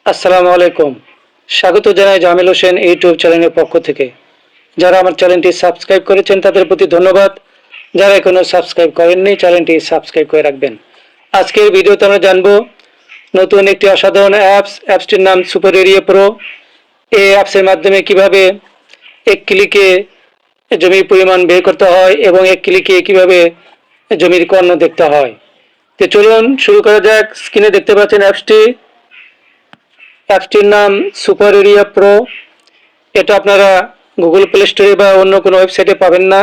আসসালামু আলাইকুম। স্বাগত জানাই জামিল হোসেন ইউটিউব চ্যানেলের পক্ষ থেকে। যারা আমার চ্যানেলটি সাবস্ক্রাইব করেছেন তাদের প্রতি ধন্যবাদ। যারা এখনো সাবস্ক্রাইব করেননি চ্যানেলটি সাবস্ক্রাইব করে রাখবেন। আজকের ভিডিওতে আমরা জানবো নতুন একটি অসাধারণ অ্যাপসটির নাম সুপার এরিয়া প্রো। এই অ্যাপসের মাধ্যমে কিভাবে এক ক্লিকে জমির পরিমাণ বের করতে হয় এবং এক ক্লিকে কিভাবে জমির কর্ণ দেখতে হয়। তো চলুন শুরু করা যাক। স্ক্রিনে দেখতে পাচ্ছেন অ্যাপসটির নাম সুপার এরিয়া প্রো। এটা আপনারা গুগল প্লে স্টোরে বা অন্য কোনো ওয়েবসাইটে পাবেন না।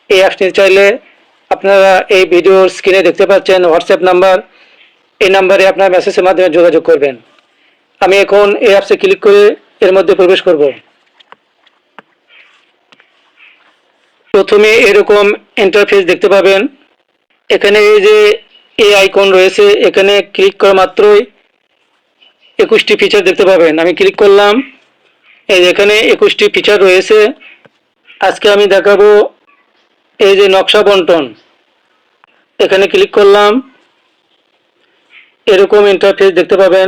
এই অ্যাপসটি চাইলে আপনারা এই ভিডিওর স্ক্রিনে দেখতে পাচ্ছেন হোয়াটসঅ্যাপ নাম্বার, এই নাম্বারে আপনার মেসেজের মাধ্যমে যোগাযোগ করবেন। আমি এখন এই অ্যাপসে ক্লিক করে এর মধ্যে প্রবেশ করব। প্রথমে এরকম ইন্টারফেস দেখতে পাবেন। এখানে এই যে এই আইকন রয়েছে, এখানে ক্লিক করা মাত্রই 21টি ফিচার দেখতে পাবেন। আমি ক্লিক করলাম, এই এখানে 21টি ফিচার রয়েছে। আজকে আমি দেখাবো এই যে নকশা বন্টন। এখানে ক্লিক করলাম, এরকম ইন্টারফেস দেখতে পাবেন।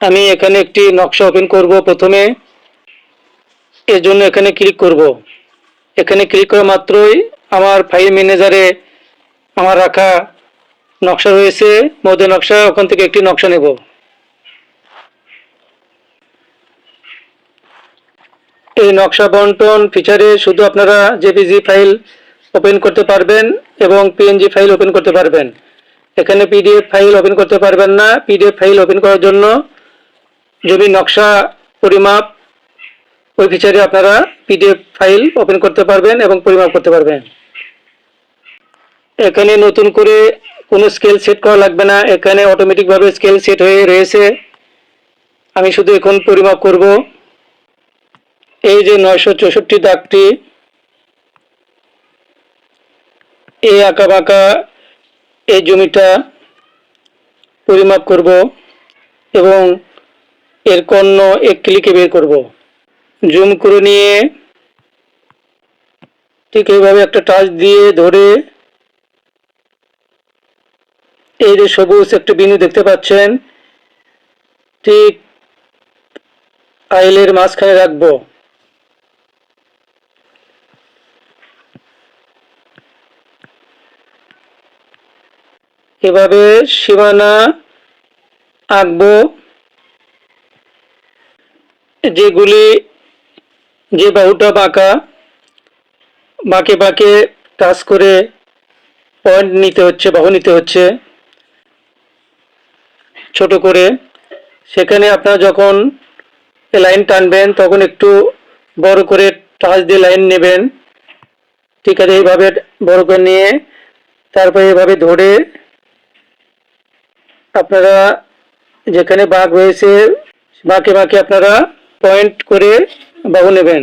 আমি এখানে একটি নকশা ওপেন করব। প্রথমে এর জন্য এখানে ক্লিক করব। এখানে ক্লিক করা মাত্রই আমার ফাইল ম্যানেজারে আমার রাখা নকশা রয়েছে, মধ্যে নকশা, ওখান থেকে একটি নকশা নেব। এই নকশা বন্টন ফিচারে শুধু আপনারা জেপিজি ফাইল ওপেন করতে পারবেন এবং পিএনজি ফাইল ওপেন করতে পারবেন। এখানে পিডিএফ ফাইল ওপেন করতে পারবেন না। পিডিএফ ফাইল ওপেন করার জন্য জমির নকশা পরিমাপ, ওই ফিচারে আপনারা পিডিএফ ফাইল ওপেন করতে পারবেন এবং পরিমাপ করতে পারবেন। এখানে নতুন করে কোনো স্কেল সেট করা লাগবে না, এখানে অটোমেটিকভাবে স্কেল সেট হয়ে রয়েছে। আমি শুধু এখন পরিমাপ করব। এই যে 964 দাগটি, এই আঁকা বাঁকা এই জমিটা পরিমাপ করব এবং এর কর্ণ এক ক্লিকে বের করব। জুম করে নিয়ে ঠিক এইভাবে একটা টাচ দিয়ে ধরে এই যে সবুজ একটা বিন্দু দেখতে পাচ্ছেন, ঠিক আইলের মাঝখানে রাখবো। এভাবে সীমানা আঁকবো। যে বাহুটা বাঁকা, বাঁকে বাঁকে টাচ করে পয়েন্ট নিতে হচ্ছে, বাহু নিতে হচ্ছে ছোট করে। সেখানে আপনারা যখন লাইন টানবেন তখন একটু বড় করে টাচ দিয়ে লাইন নেবেন। ঠিক আছে, এইভাবে বড় করে নিয়ে তারপরে এভাবে ধরে আপনারা যেখানে বাঁক রয়েছে বাঁকে বাঁকে আপনারা পয়েন্ট করে বাহু নেবেন।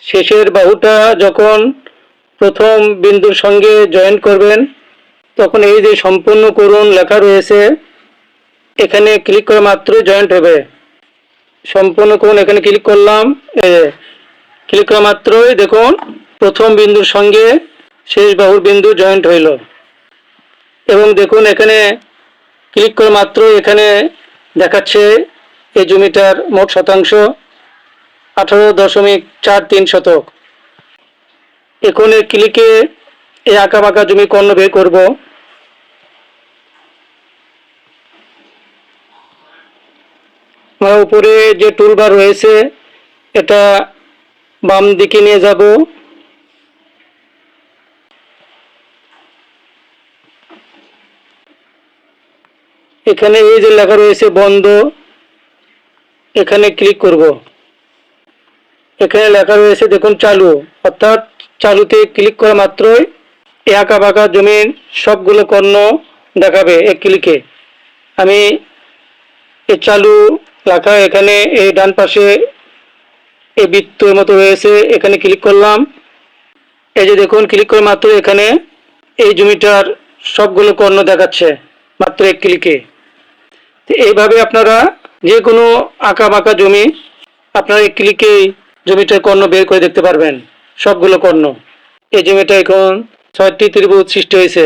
শেষের বাহুটা যখন প্রথম বিন্দুর সঙ্গে জয়েন করবেন তখন এই যে সম্পূর্ণ করুন লেখা রয়েছে, এখানে ক্লিক করা মাত্রই জয়েন্ট হবে। সম্পূর্ণ করুন, এখানে ক্লিক করলাম। ক্লিক করা মাত্রই দেখুন প্রথম বিন্দুর সঙ্গে শেষ বাহুর বিন্দু জয়েন্ট হইল। এবং দেখুন এখানে ক্লিক করা মাত্রই এখানে দেখাচ্ছে এই জমিটার মোট শতাংশ 18.43 শতক। এখন এই ক্লিকে এই আঁকা বাঁকা জমি কর্ণ বের করব। উপরে যে টুলবার রয়েছে এটা বাম দিকে নিয়ে যাব। এখানে এই যে লেখা রয়েছে বন্ধ, এখানে ক্লিক করব। এখানে লেখা রয়েছে দেখুন চালু, অর্থাৎ চালুতে ক্লিক করা মাত্রই এই আঁকা বাঁকা জমির সবগুলো কর্ণ দেখাবে এক ক্লিকে। আমি এই চালু লেখা এখানে এই ডান পাশে এই বৃত্তের মতো রয়েছে, এখানে ক্লিক করলাম। এই যে দেখুন ক্লিক করা মাত্র এখানে এই জমিটার সবগুলো কর্ণ দেখাচ্ছে মাত্র এক ক্লিকে। এইভাবে আপনারা যে কোনো আঁকা বাঁকা জমি আপনারা এক ক্লিকেই জমিটার কর্ণ বের করে দেখতে পারবেন, সবগুলো কর্ণ। এই জমিটা এখন 6টি ত্রিভুজ সৃষ্টি হয়েছে।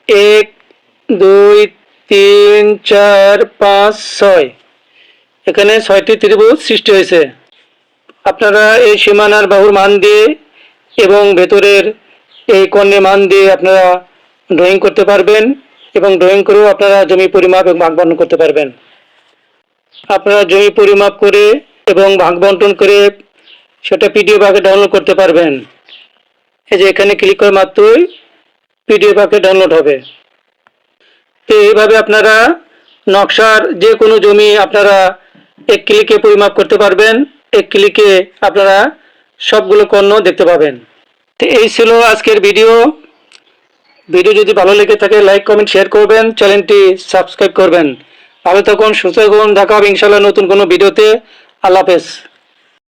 1 2 3 4 5 6 এখানে 6টি ত্রিভুজ সৃষ্টি হয়েছে। আপনারা এই সীমানার বাহুর মান দিয়ে এবং ভেতরের এই কর্ণের মান দিয়ে আপনারা ড্রয়িং করতে পারবেন এবং ড্রয়িং করেও আপনারা জমি পরিমাপ এবং ভাগ বন্টন করতে পারবেন। আপনারা জমি পরিমাপ করে এবং ভাগ বন্টন করে সেটা পিডিএফ আকারে ডাউনলোড করতে পারবেন। এই যে এখানে ক্লিক করে মাত্রই পিডিএফ আকারে ডাউনলোড হবে। তো এইভাবে আপনারা নকশার যে কোনো জমি আপনারা এক ক্লিকে পরিমাপ করতে পারবেন। এক ক্লিকে আপনারা সবগুলো কর্ণ দেখতে পাবেন। তো এই ছিল আজকের ভিডিও। ভিডিও যদি ভালো লেগে থাকে লাইক কমেন্ট শেয়ার করবেন, চ্যানেলটি সাবস্ক্রাইব করবেন। ভালো থাকুন, সুস্থ থাকুন। দেখা হবে ইনশাআল্লাহ নতুন কোনো ভিডিওতে। আল্লাহ হাফেজ।